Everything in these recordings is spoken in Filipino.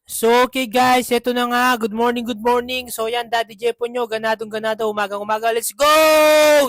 So, okay guys, eto na nga. Good morning, good morning. So, yan, Daddy Jepo nyo, ganadong ganado, umagang umaga. Let's go!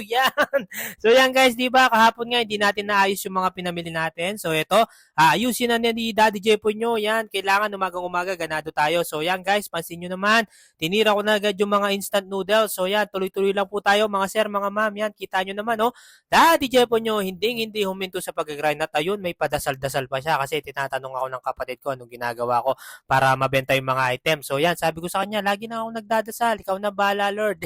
Yan! So, yan guys, di ba? Kahapon nga, hindi natin naayos yung mga pinamili natin. So, eto, ayusin na ni Daddy Jepo nyo. Yan, kailangan umagang umaga, ganado tayo. So, yan guys, pansin nyo naman, tinira ko na agad yung mga instant noodles. So, yan, tuloy-tuloy lang po tayo, mga sir, mga ma'am. Yan, kita nyo naman, oh. Daddy Jepo nyo, hindi huminto sa pag-grind. At ayun, may padasal-dasal pa siya kasi tinatanong ako ng kapatid ko anong ginagawa ko para mabenta yung mga items. So yan, sabi ko sa kanya, lagi na ako nagdadasal, ikaw na bahala Lord.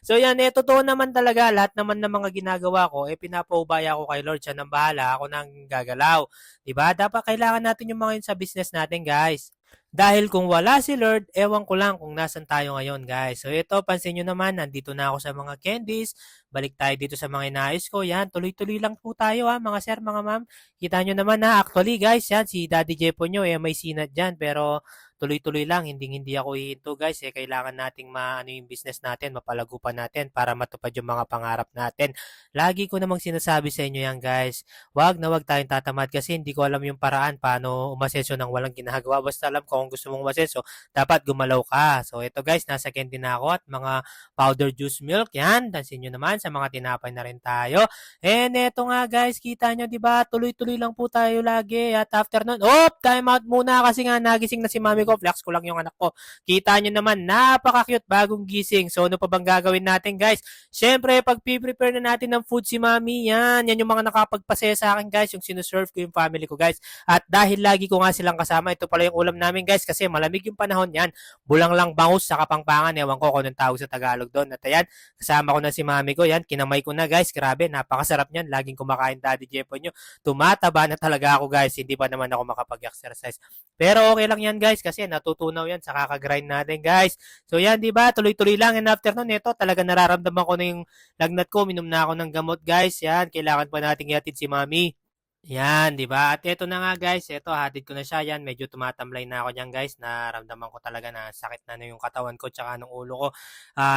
So yan, totoo naman talaga, lahat naman ng mga ginagawa ko, pinapaubaya ko kay Lord, siya nang bahala, ako nang gagalaw. Diba? Dapat kailangan natin yung mga yun sa business natin guys. Dahil kung wala si Lord, ewan ko lang kung nasan tayo ngayon guys. So ito, pansin nyo naman, nandito na ako sa mga candies. Balik tayo dito sa mga inayos ko. Yan, tuloy-tuloy lang po tayo ha, mga sir, mga ma'am. Kita nyo naman ha, actually guys, yan, si Daddy Jepo nyo, may sinat dyan. Pero tuloy-tuloy lang, hindi ako hihinto guys. Kailangan nating maano yung business natin, mapalago pa natin para matupad yung mga pangarap natin. Lagi ko namang sinasabi sa inyo yan guys. Wag na wag tayong tatamad kasi hindi ko alam yung paraan paano umasenso ng walang ginagawa. Basta alam ko kung gusto mong umasenso, dapat gumalaw ka. So ito guys, nasa candy na ako at mga powder juice milk. Yan, dansin nyo naman sa mga tinapay na rin tayo. And eto nga guys, kita nyo diba, tuloy-tuloy lang po tayo lagi. At after nun, time out muna kasi nga nagising na si mami ko. Flex ko lang yung anak ko. Kita nyo naman, napaka-cute bagong gising. So ano pa bang gagawin natin guys? Siyempre, pag prepare na natin ng food si mami, yan yung mga nakapagpasaya sa akin guys, yung sinuserve ko yung family ko guys. At dahil lagi ko nga silang kasama, ito pala yung ulam namin guys kasi malamig yung panahon yan. Bulang lang bangus sa Kapampangan, ewan ko kung anong tawag sa Tagalog doon. At ayan, kasama ko na si mami ko, yan, kinamay ko na guys, grabe, napakasarap niyan, laging kumakain Daddy Jepo nyo. Tumataba na talaga ako guys, hindi pa naman ako makapag-exercise. Pero okay lang yan guys kasi natutunaw yan sa kakagrind natin guys. So yan, di ba? Tuloy-tuloy lang. And after nun, ito, talaga nararamdaman ko na yung lagnat ko. Minom na ako ng gamot, guys. Yan, kailangan pa nating ihatid si mami. Yan, 'di ba? At eto na nga guys, eto hatid ko na siya. Yan, medyo tumatamlay na ako diyan guys. Naramdaman ko talaga na sakit na yung katawan ko tsaka ng ulo ko.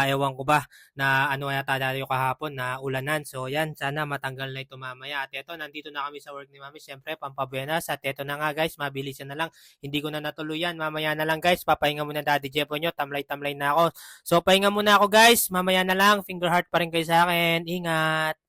Ewan ko ba na ano yata tayo kahapon na ulanan. So yan, sana matanggal na ito mamaya. At eto, nandito na kami sa work ni Mami. Siyempre, pampabuenas. At eto na nga guys, mabilisan na lang. Hindi ko na natuloy yan. Mamaya na lang guys. Papahinga muna Daddy Jepo nyo. Tamlay-tamlay na ako. So, pahinga muna ako guys. Mamaya na lang. Finger heart pa rin kayo sa akin. Ingat.